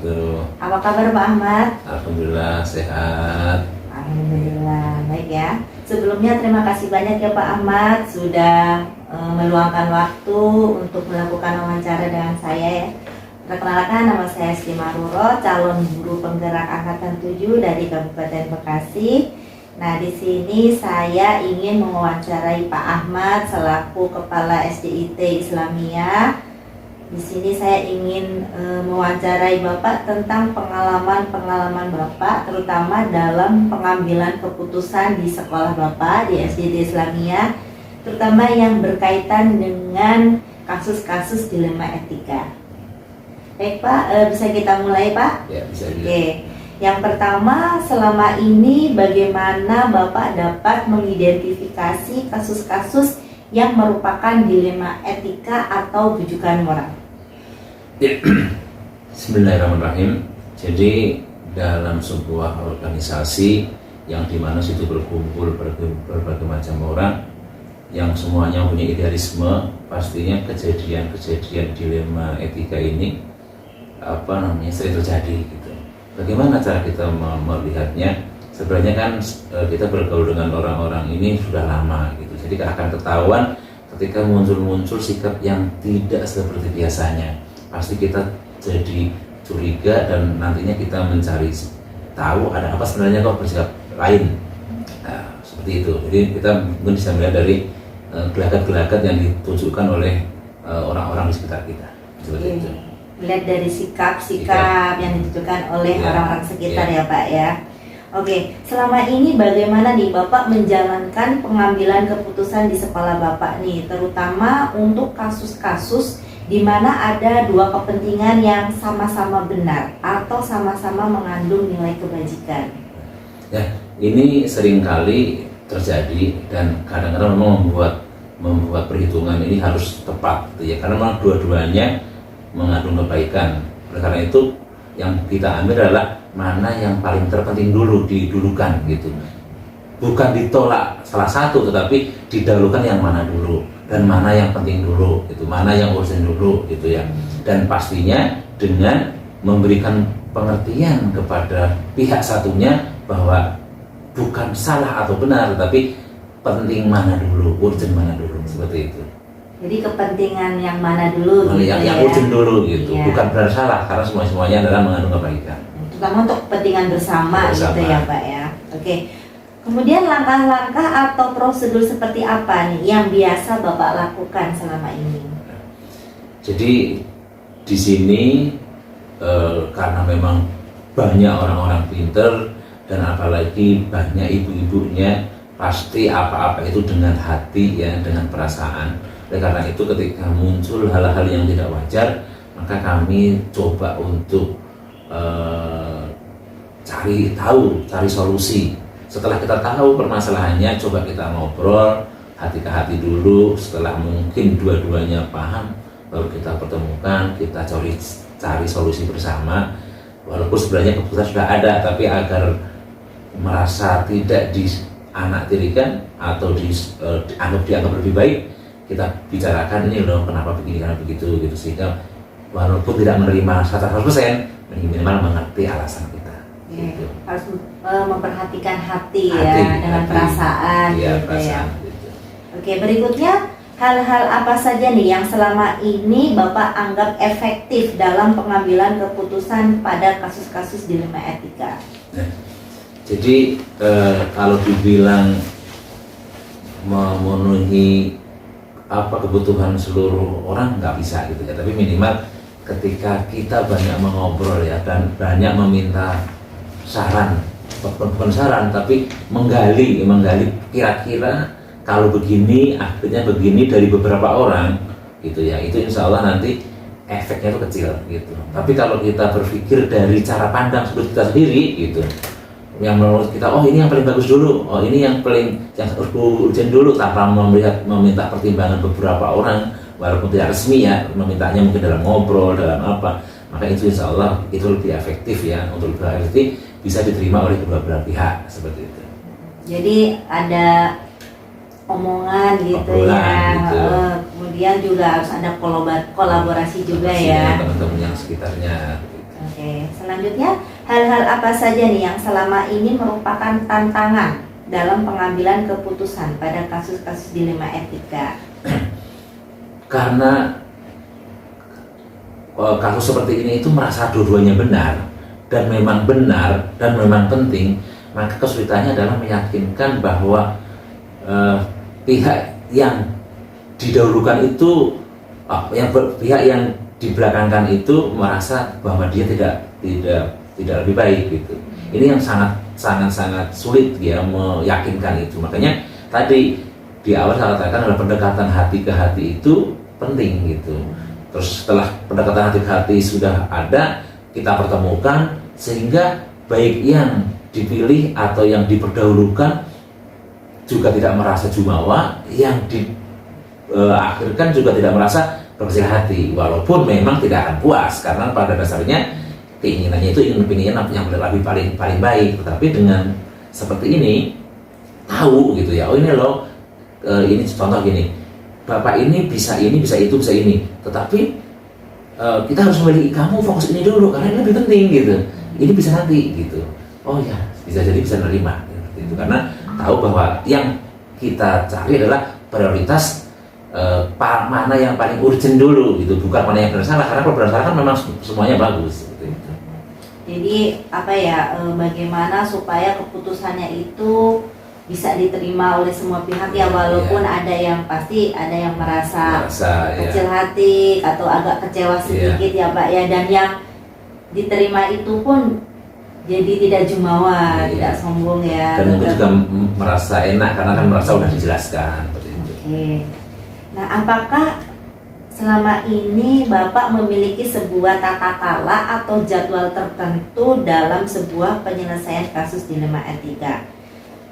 wabarakatuh. Apa kabar Pak Ahmad? Alhamdulillah sehat. Alhamdulillah, baik ya. Sebelumnya terima kasih banyak ya Pak Ahmad sudah meluangkan waktu untuk melakukan wawancara dengan saya ya. Perkenalkan, nama saya Sri Maruro, calon guru penggerak angkatan 7 dari Kabupaten Bekasi. Nah, di sini saya ingin mewawancarai Pak Ahmad selaku Kepala SDIT Islamiyah. Di sini saya ingin mewawancarai Bapak tentang pengalaman Bapak, terutama dalam pengambilan keputusan di sekolah Bapak di SDIT Islamiyah, terutama yang berkaitan dengan kasus-kasus dilema etika. Baik Pak, bisa kita mulai Pak? Ya, bisa. Oke. Yang pertama, selama ini bagaimana Bapak dapat mengidentifikasi kasus-kasus yang merupakan dilema etika atau bujukan moral? Ya. Bismillahirrahmanirrahim. Jadi dalam sebuah organisasi yang dimana situ berkumpul berbagai macam orang yang semuanya punya idealisme, pastinya kejadian-kejadian dilema etika ini sering terjadi gitu. Bagaimana cara kita melihatnya? Sebenarnya kan kita bergaul dengan orang-orang ini sudah lama gitu. Jadi akan ketahuan ketika muncul sikap yang tidak seperti biasanya. Pasti kita jadi curiga dan nantinya kita mencari tahu ada apa sebenarnya kok bersikap lain. Nah, seperti itu. Jadi kita mungkin bisa melihat dari gelagat-gelagat yang ditunjukkan oleh orang-orang di sekitar kita. Seperti itu. Melihat dari sikap-sikap yang ditunjukkan oleh orang-orang sekitar ya Pak ya. Oke, selama ini bagaimana nih Bapak menjalankan pengambilan keputusan di sekolah Bapak nih, terutama untuk kasus-kasus di mana ada dua kepentingan yang sama-sama benar atau sama-sama mengandung nilai kebajikan? Ya, ini seringkali terjadi dan kadang-kadang memang membuat perhitungan ini harus tepat gitu ya, karena memang dua-duanya mengandung kebaikan. Oleh karena itu yang kita ambil adalah mana yang paling terpenting dulu didulukan gitu. Bukan ditolak salah satu, tetapi didahulukan yang mana dulu dan mana yang penting dulu, itu mana yang urgent dulu gitu ya. Dan pastinya dengan memberikan pengertian kepada pihak satunya bahwa bukan salah atau benar, tetapi penting mana dulu, urgent mana dulu, seperti itu. Jadi kepentingan yang mana dulu gitu yang ya? urgent dulu gitu, Iya. bukan benar salah, karena semuanya adalah mengandung kebaikan. Terutama untuk kepentingan bersama gitu ya Pak ya. Oke. Kemudian langkah-langkah atau prosedur seperti apa nih yang biasa Bapak lakukan selama ini? Jadi di sini karena memang banyak orang-orang pinter dan apalagi banyak ibu-ibunya, pasti apa-apa itu dengan hati ya, dengan perasaan. Oleh karena itu ketika muncul hal-hal yang tidak wajar, maka kami coba untuk cari solusi. Setelah kita tahu permasalahannya, coba kita ngobrol hati ke hati dulu. Setelah mungkin dua-duanya paham, baru kita pertemukan, kita cari solusi bersama. Walaupun sebenarnya keputusan sudah ada, tapi agar merasa tidak dianaktirikan atau dianggap lebih baik, kita bicarakan ini loh kenapa begini, karena begitu gitu, sehingga walaupun tidak menerima 100%, minimal mengerti alasan kita. Gitu. Harus memperhatikan hati dengan perasaan ya, gitu perasaan, ya. gitu. Oke, berikutnya hal-hal apa saja nih yang selama ini Bapak anggap efektif dalam pengambilan keputusan pada kasus-kasus dilema etika? Nah, jadi kalau dibilang memenuhi kebutuhan seluruh orang nggak bisa gitu ya, tapi minimal ketika kita banyak mengobrol ya dan banyak meminta saran, bukan saran tapi menggali kira-kira kalau begini akhirnya begini dari beberapa orang gitu ya, itu insya Allah nanti efeknya itu kecil gitu. Tapi kalau kita berpikir dari cara pandang sudut kita sendiri gitu, yang menurut kita ini yang paling bagus dulu, ini yang urgent dulu, tanpa meminta pertimbangan beberapa orang, walaupun tidak resmi ya, memintanya mungkin dalam ngobrol, dalam apa, maka itu insya Allah itu lebih efektif ya, untuk berarti bisa diterima oleh kedua belah pihak, seperti itu. Jadi ada omongan gitu ya, gitu. Kemudian juga harus ada kolaborasi juga ya. Teman-teman yang sekitarnya. Gitu. Oke, selanjutnya hal-hal apa saja nih yang selama ini merupakan tantangan dalam pengambilan keputusan pada kasus-kasus dilema etika? Karena kasus seperti ini itu merasa dua-duanya benar dan memang penting, maka kesulitannya adalah meyakinkan bahwa pihak yang didahulukan itu, pihak yang dibelakangkan itu merasa bahwa dia tidak lebih baik gitu. Ini yang sangat sulit ya meyakinkan itu. Makanya tadi di awal saya katakan adalah pendekatan hati ke hati itu penting gitu. Terus setelah pendekatan hati ke hati sudah ada, kita pertemukan sehingga baik yang dipilih atau yang diperdahulukan juga tidak merasa jumawa, yang diakhirkan juga tidak merasa bersih hati, walaupun memang tidak akan puas karena pada dasarnya keinginannya itu ingin yang lebih paling baik. Tetapi dengan seperti ini tahu gitu ya, oh ini loh, ini contoh gini, bapak ini bisa itu bisa ini, tetapi kita harus memilih, kamu fokus ini dulu karena ini lebih penting gitu, ini bisa nanti gitu. Oh ya, bisa jadi bisa nerima gitu. Karena tahu bahwa yang kita cari adalah prioritas mana yang paling urgent dulu gitu, bukan mana yang benar salah, karena kalau benar salah kan memang semuanya bagus gitu. Jadi apa ya, bagaimana supaya keputusannya itu bisa diterima oleh semua pihak ya, walaupun ada yang pasti ada yang merasa kecil hati atau agak kecewa sedikit ya Pak ya, dan yang diterima itu pun jadi tidak jumawa, tidak sombong ya. Dan mungkin juga merasa enak karena kan merasa udah dijelaskan. Oke. Nah, apakah selama ini Bapak memiliki sebuah tata cara atau jadwal tertentu dalam sebuah penyelesaian kasus dilema etika?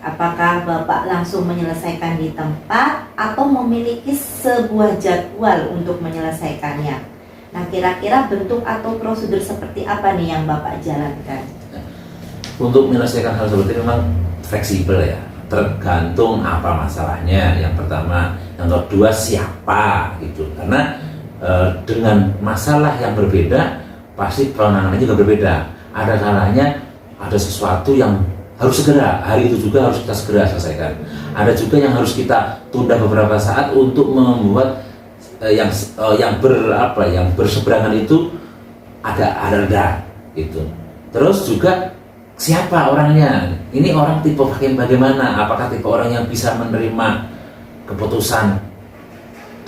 Apakah Bapak langsung menyelesaikan di tempat atau memiliki sebuah jadwal untuk menyelesaikannya? Nah, kira-kira bentuk atau prosedur seperti apa nih yang Bapak jalankan? Untuk menyelesaikan hal seperti ini memang fleksibel ya, tergantung apa masalahnya. Yang pertama, yang kedua siapa gitu. Karena dengan masalah yang berbeda pasti penanganannya juga berbeda. Ada kalanya ada sesuatu yang harus segera, hari itu juga harus kita segera selesaikan. Ada juga yang harus kita tunda beberapa saat untuk membuat yang berseberangan itu ada reda gitu. Terus juga siapa orangnya, ini orang tipe bagaimana, apakah tipe orang yang bisa menerima keputusan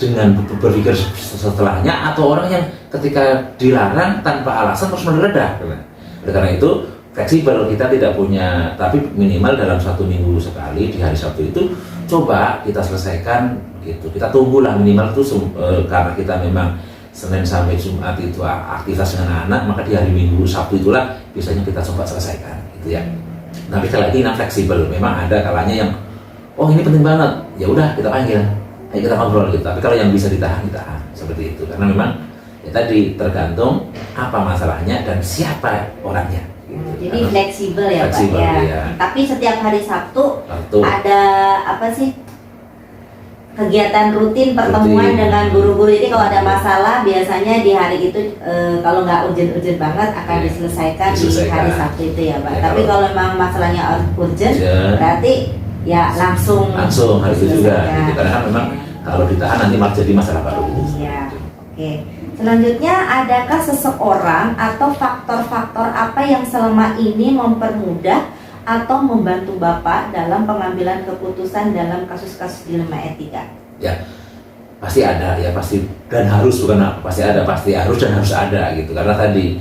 dengan berpikir setelahnya, atau orang yang ketika dilarang tanpa alasan terus menereda. Oleh karena itu fleksibel, kita tidak punya, tapi minimal dalam 1 minggu sekali di hari Sabtu itu coba kita selesaikan gitu. Kita tunggulah minimal itu karena kita memang Senin sampai Jumat itu aktivitas dengan anak, maka di hari Minggu Sabtu itulah biasanya kita coba selesaikan gitu ya. Tapi sekali lagi fleksibel, memang ada kalanya yang oh ini penting banget, ya udah kita panggil, ayo kita ngobrol gitu. Tapi kalau yang bisa ditahan seperti itu, karena memang ya tadi tergantung apa masalahnya dan siapa orangnya gitu. Jadi fleksibel ya Pak ya. Tapi setiap hari Sabtu ada apa sih, kegiatan rutin pertemuan dengan guru-guru. Jadi kalau ada masalah biasanya di hari itu kalau nggak urgent banget akan diselesaikan di hari Sabtu itu ya Pak. Tapi kalau memang masalahnya urgent berarti ya langsung hari itu juga gitu. Karena kan memang kalau ditahan nanti malah jadi masalah baru. Iya. Oke. Selanjutnya, adakah seseorang atau faktor-faktor apa yang selama ini mempermudah atau membantu Bapak dalam pengambilan keputusan dalam kasus-kasus dilema etika? Ya, pasti ada ya, pasti dan harus, bukan pasti ada, pasti harus dan harus ada gitu. Karena tadi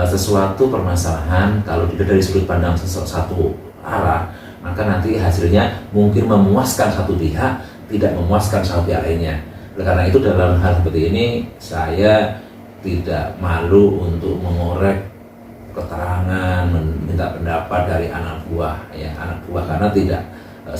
sesuatu permasalahan kalau tidak dari sudut pandang satu arah, maka nanti hasilnya mungkin memuaskan satu pihak, tidak memuaskan satu pihak lainnya. Oleh karena itu dalam hal seperti ini saya tidak malu untuk mengorek keterangan, meminta pendapat dari anak buah karena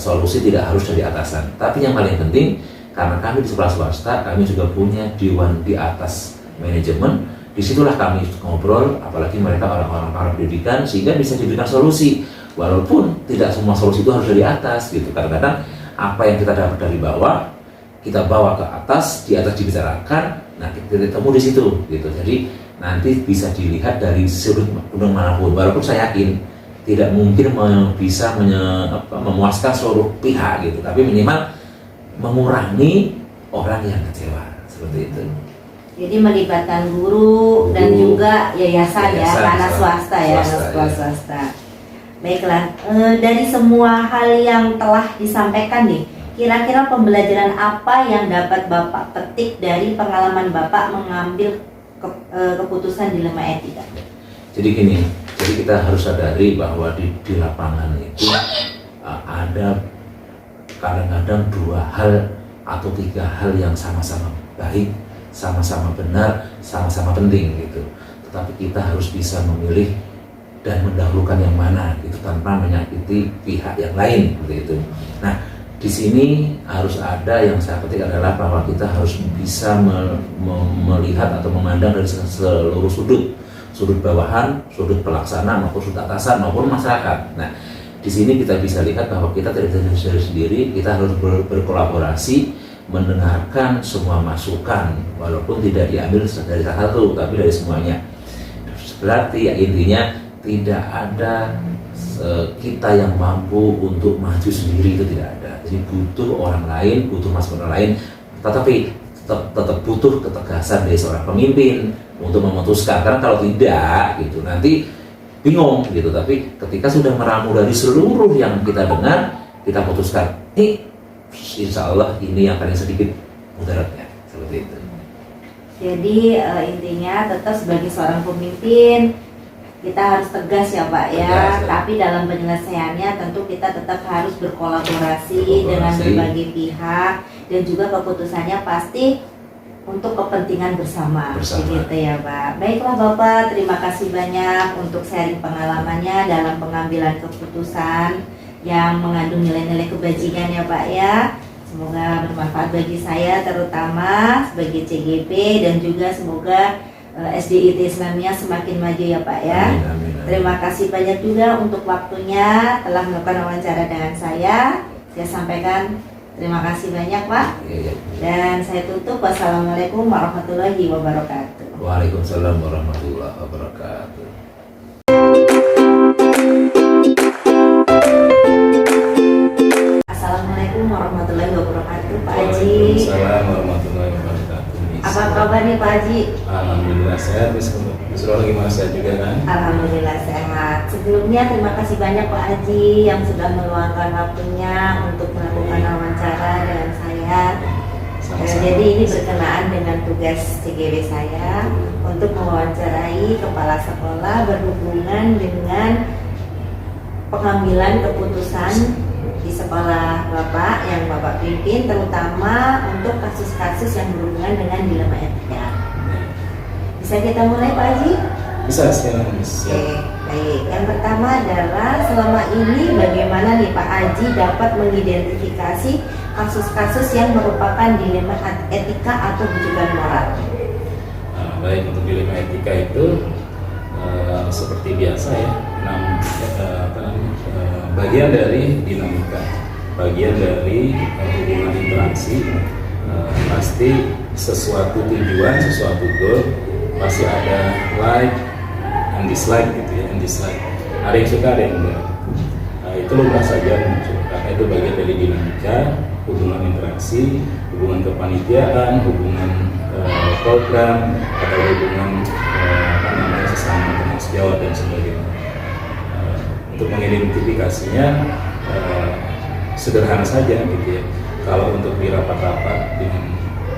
solusi tidak harus dari atasan. Tapi yang paling penting, karena kami di sekolah swasta, kami juga punya dewan di atas manajemen. Disitulah kami ngobrol, apalagi mereka orang-orang pendidikan, sehingga bisa diberikan solusi. Walaupun tidak semua solusi itu harus dari atas gitu. Kadang-kadang apa yang kita dapat dari bawah kita bawa ke atas, di atas dibicarakan, nah kita ketemu di situ gitu. Jadi nanti bisa dilihat dari sudut pandang manapun. Walaupun saya yakin tidak mungkin bisa memuaskan seluruh pihak gitu, tapi minimal mengurangi orang yang kecewa seperti itu. Jadi melibatkan guru dan juga yayasan ya, karena swasta ya, swasta. Baiklah, dari semua hal yang telah disampaikan nih, kira-kira pembelajaran apa yang dapat Bapak petik dari pengalaman Bapak mengambil keputusan dilema etika? Jadi gini, jadi kita harus sadari bahwa di lapangan itu ada kadang-kadang 2 hal atau 3 hal yang sama-sama baik, sama-sama benar, sama-sama penting gitu. Tetapi kita harus bisa memilih dan mendahulukan yang mana itu tanpa menyakiti pihak yang lain seperti itu. Nah, di sini harus ada yang saya petik adalah bahwa kita harus bisa melihat atau memandang dari seluruh sudut bawahan, sudut pelaksana maupun sudut atasan maupun masyarakat. Nah, di sini kita bisa lihat bahwa kita tidak bisa sendiri, kita harus berkolaborasi, mendengarkan semua masukan walaupun tidak diambil dari salah satu tapi dari semuanya. Berarti ya intinya tidak ada kita yang mampu untuk maju sendiri, itu tidak ada. Jadi butuh orang lain, butuh masukan orang lain, tetapi tetap butuh ketegasan dari seorang pemimpin untuk memutuskan. Karena kalau tidak gitu nanti bingung gitu. Tapi ketika sudah meramu dari seluruh yang kita dengar, kita putuskan, insya Allah ini yang paling sedikit mudaratnya, seperti itu. Jadi intinya tetap sebagai seorang pemimpin kita harus tegas ya Pak ya, tapi dalam penyelesaiannya tentu kita tetap harus berkolaborasi dengan berbagai pihak dan juga keputusannya pasti untuk kepentingan bersama. Begitu ya Pak. Baiklah Bapak, terima kasih banyak untuk sharing pengalamannya dalam pengambilan keputusan yang mengandung nilai-nilai kebajikan ya Pak ya. Semoga bermanfaat bagi saya terutama sebagai CGP dan juga semoga SDIT Islamiyah semakin maju ya Pak ya. Amin, amin, amin. Terima kasih banyak juga untuk waktunya telah melakukan wawancara dengan saya. Saya sampaikan terima kasih banyak Pak. Dan saya tutup. Wassalamualaikum warahmatullahi wabarakatuh. Waalaikumsalam warahmatullahi wabarakatuh. Assalamualaikum warahmatullahi wabarakatuh Pak Haji. Waalaikumsalam warahmatullahi wabarakatuh. Apa kabar nih Pak Haji? Alhamdulillah sehat. Bismillah, gimana sehat juga kan? Alhamdulillah sehat. Sebelumnya terima kasih banyak Pak Haji yang sudah meluangkan waktunya untuk melakukan wawancara dengan saya. Jadi ini berkenaan dengan tugas CGW saya untuk mewawancarai kepala sekolah berhubungan dengan pengambilan keputusan di sekolah Bapak yang Bapak pimpin, terutama untuk kasus-kasus yang berhubungan dengan dilema etika. Bisa kita mulai Pak Haji? Bisa sekarang. Oke, baik. Yang pertama adalah selama ini bagaimana nih Pak Haji dapat mengidentifikasi kasus-kasus yang merupakan dilema etika atau bujukan moral? Baik, untuk dilema etika itu seperti biasa ya, bagian dari dinamika, bagian dari hubungan interaksi. Pasti sesuatu tujuan, sesuatu goal, pasti ada like and dislike gitu ya, and dislike. Ada yang suka, ada yang enggak. Itu lumrah saja muncul, karena itu bagian dari dinamika, hubungan interaksi, hubungan kepanitiaan, hubungan program, atau hubungan sesama teman sejawat dan sebagainya. Untuk mengidentifikasinya sederhana saja gitu ya. Kalau untuk di rapat-rapat dengan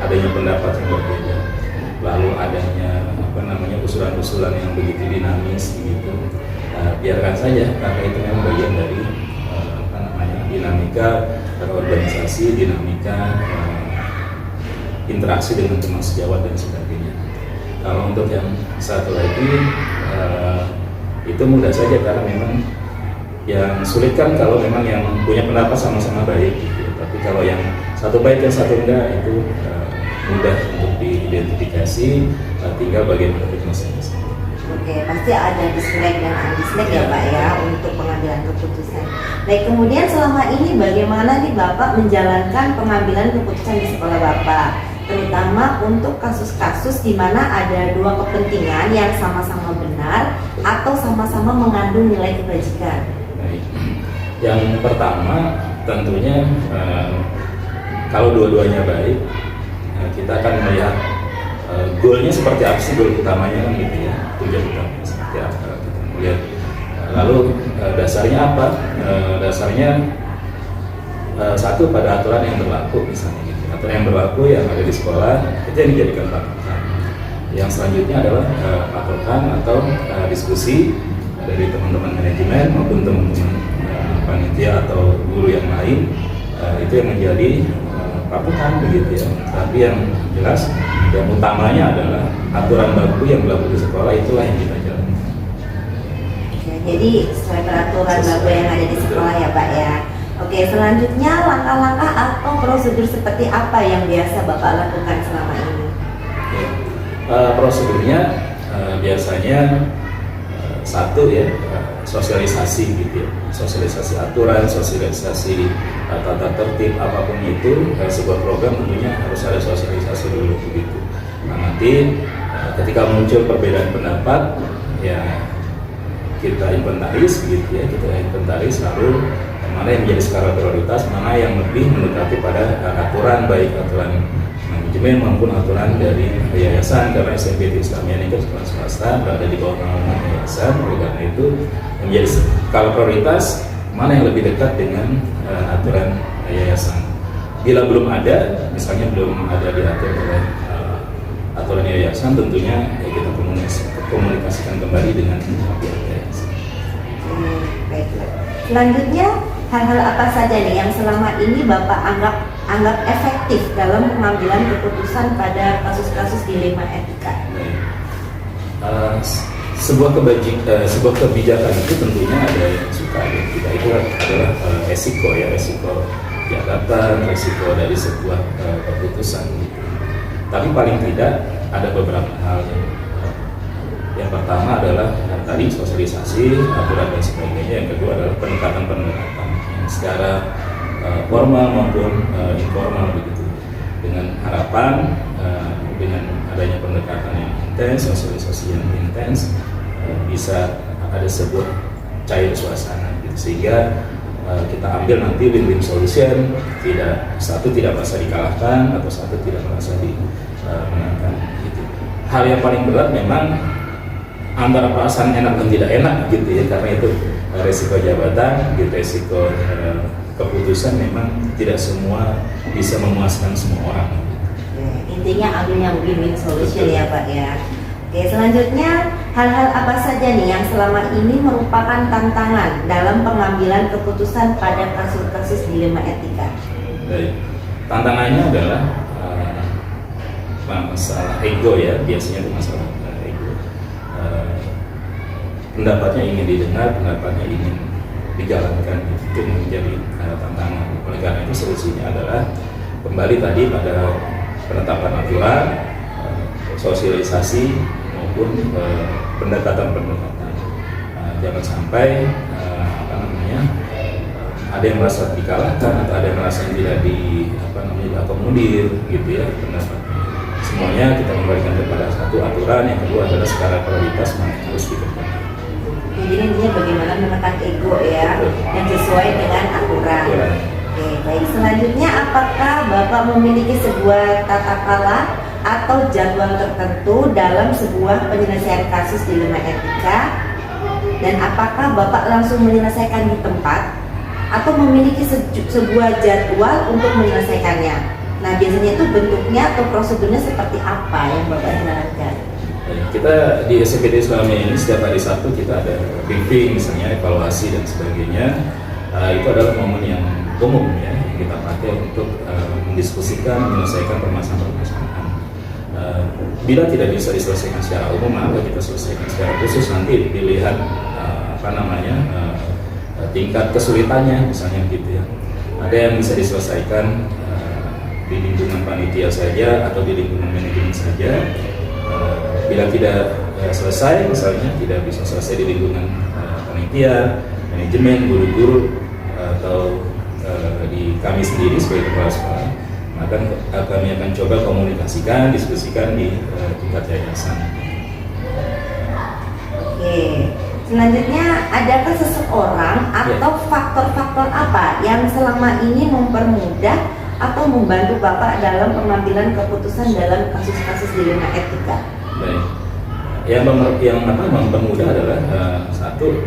adanya pendapat yang berbeda, lalu adanya usulan-usulan yang begitu dinamis gitu, biarkan saja karena itu memang bagian dari dinamika organisasi, dinamika interaksi dengan teman sejawat dan sebagainya. Kalau untuk yang satu lagi itu mudah saja karena memang yang sulit kan kalau memang yang punya pendapat sama-sama baik gitu. Tapi kalau yang satu baik dan satu enggak itu mudah untuk diidentifikasi, tinggal bagaimana masing-masing. Oke, pasti ada dislike dan undislike ya Pak ya untuk pengambilan keputusan. Baik, kemudian selama ini bagaimana nih Bapak menjalankan pengambilan keputusan di sekolah Bapak? terutama untuk kasus-kasus di mana ada dua kepentingan yang sama-sama benar atau sama-sama mengandung nilai kebajikan? Baik. Yang pertama tentunya kalau dua-duanya baik, kita akan melihat goalnya seperti apa sih, goal utamanya kan gitu ya, tujuan utamanya seperti apa kita melihat. Lalu dasarnya apa? Dasarnya satu pada aturan yang berlaku misalnya gitu. Aturan yang berlaku yang ada di sekolah itu yang dijadikan patokan. Yang selanjutnya adalah patokan atau diskusi dari teman-teman manajemen maupun teman-teman panitia atau guru yang lain, itu yang menjadi patokan begitu ya. Tapi yang jelas yang utamanya adalah aturan baku yang berlaku di sekolah, itulah yang kita jalani. Oke, jadi sesuai peraturan baku yang ada di sekolah ya Pak ya. Oke, selanjutnya langkah-langkah atau prosedur seperti apa yang biasa Bapak lakukan selama ini? Prosedurnya biasanya satu ya, sosialisasi gitu ya, sosialisasi aturan, sosialisasi tata tertib apapun itu. Sebuah program tentunya harus ada sosialisasi dulu begitu. Nah, nanti ketika muncul perbedaan pendapat ya kita inventaris gitu ya, lalu mana yang menjadi skala prioritas, mana yang lebih mendekati pada aturan, baik aturan manajemen maupun aturan dari yayasan, karena SMP Islamiyah ini kan sekolah swasta berada di bawah naungan yayasan. Oleh karena itu yang menjadi skala prioritas mana yang lebih dekat dengan aturan yayasan. Bila belum ada, misalnya belum ada diatur oleh aturan yayasan, tentunya ya kita komunikasikan kembali dengan pihak yayasan. Baiklah. Selanjutnya, hal-hal apa saja nih yang selama ini Bapak anggap efektif dalam pengambilan keputusan pada kasus-kasus dilema etika? Sebuah kebijakan itu tentunya ada yang suka, ada yang tidak. Itu adalah resiko jabatan, resiko dari sebuah keputusan. Tapi paling tidak ada beberapa hal. Yang pertama adalah tadi sosialisasi, aturan dan sebagainya. Yang kedua adalah pendekatan yang secara formal maupun informal begitu. Dengan harapan dengan adanya pendekatan yang intens, sosialisasi yang intens, bisa ada sebuah cair suasana gitu. Sehingga kita ambil nanti win-win solution, satu tidak merasa dikalahkan atau satu tidak merasa dimenangkan gitu. Hal yang paling berat memang antara perasaan enak dan tidak enak gitu ya, karena itu resiko jabatan gitu, resiko keputusan memang tidak semua bisa memuaskan semua orang. Intinya ambil yang win-win solution ya Pak ya. Oke, selanjutnya hal-hal apa saja nih yang selama ini merupakan tantangan dalam pengambilan keputusan pada kasus-kasus dilema etika? Baik. Tantangannya adalah masalah ego ya, biasanya itu masalah ego. Pendapatnya ingin didengar, pendapatnya ingin dijalankan, itu menjadi tantangan. Oleh karena itu solusinya adalah kembali tadi pada penetapan aturan, sosialisasi maupun pendekatan. Jangan sampai ada yang merasa dikalahkan atau ada yang merasa tidak diakomodir gitu ya pendapatnya. Semuanya kita kembalikan kepada satu aturan. Yang kedua adalah skala prioritas mana yang harus dikerjakan. Jadi intinya bagaimana menekan ego ya, yang sesuai dengan aturan. Oke, baik. Selanjutnya, apakah Bapak memiliki sebuah tata krala atau jadwal tertentu dalam sebuah penyelesaian kasus dilema etika? Dan apakah Bapak langsung menyelesaikan di tempat atau memiliki sebuah jadwal untuk menyelesaikannya? Nah, biasanya itu bentuknya atau prosedurnya seperti apa yang Bapak jalankan? Kita di SMPT Islamiyah ini setiap hari Sabtu kita ada briefing, misalnya evaluasi dan sebagainya. Itu adalah momen yang umum ya, yang kita pakai untuk mendiskusikan, menyelesaikan permasalahan-permasalahan. Bila tidak bisa diselesaikan secara umum, maka kita selesaikan secara khusus. Nanti dilihat tingkat kesulitannya, misalnya gitu ya. Ada yang bisa diselesaikan di lingkungan panitia saja atau di lingkungan manajemen saja. Bila tidak selesai, misalnya tidak bisa selesai di lingkungan panitia, manajemen, guru-guru atau di kami sendiri sebagai kepala sekolah, Maka kami akan coba komunikasikan, diskusikan di tingkat yayasan. Oke. Selanjutnya, adakah seseorang atau faktor-faktor apa yang selama ini mempermudah atau membantu Bapak dalam pengambilan keputusan dalam kasus-kasus dilema etika? Baik. Yang mempermudah adalah satu,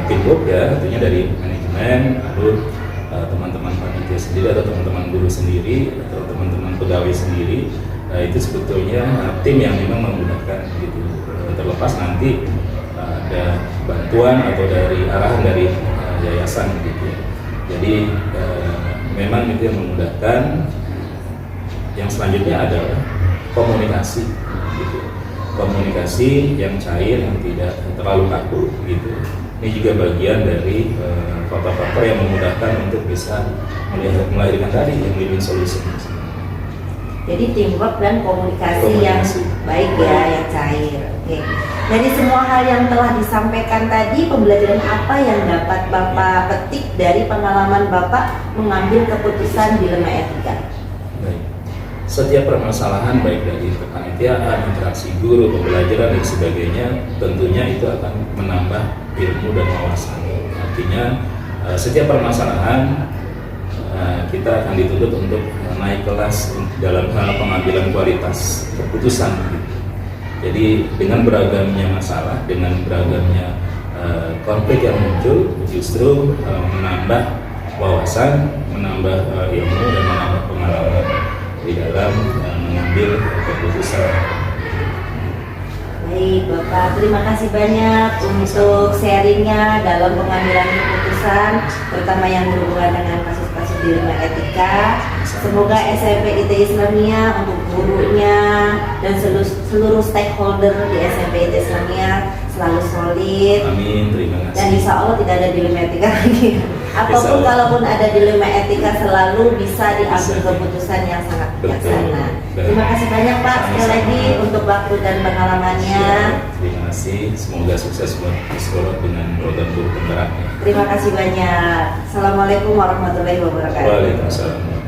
teamwork ya, artinya dari manajemen, lalu teman-teman panitia sendiri atau teman-teman guru sendiri atau teman-teman pegawai sendiri, itu sebetulnya tim yang memang memudahkan gitu. Terlepas nanti ada bantuan atau dari arahan dari yayasan gitu. Jadi memang itu yang memudahkan. Yang selanjutnya adalah komunikasi gitu. Komunikasi yang cair, yang tidak terlalu kaku gitu. Ini juga bagian dari faktor-faktor yang memudahkan untuk bisa melahirkan tadi yang win-win solution. Jadi teamwork dan komunikasi yang baik ya, yang cair. Oke. Dari semua hal yang telah disampaikan tadi, pembelajaran apa yang dapat Bapak petik dari pengalaman Bapak mengambil keputusan dilema etika? Baik. Setiap permasalahan baik dari kepanitiaan, interaksi guru, pembelajaran dan sebagainya, tentunya itu akan menambah ilmu dan wawasan. Artinya setiap permasalahan kita akan dituntut untuk naik kelas dalam hal pengambilan kualitas keputusan. Jadi dengan beragamnya masalah, dengan beragamnya konflik yang muncul, justru menambah wawasan, menambah ilmu dan menambah pengalaman di dalam mengambil keputusan. Baik Bapak, terima kasih banyak untuk sharingnya dalam pengambilan keputusan, terutama yang berhubungan dengan kasus-kasus dilema etika. Semoga SMP IT Islamia untuk gurunya dan seluruh stakeholder di SMP IT Islamia selalu solid. Amin, terima kasih. Dan insya Allah tidak ada dilema etika lagi. Ataupun kalaupun ada dilema etika selalu bisa diambil keputusan yang sangat bijaksana. Terima kasih banyak Pak sekali lagi untuk waktu dan pengalamannya. Terima kasih. Semoga sukses buat sekolah dengan program guru penggeraknya. Terima kasih banyak. Assalamualaikum warahmatullahi wabarakatuh. Waalaikumsalam.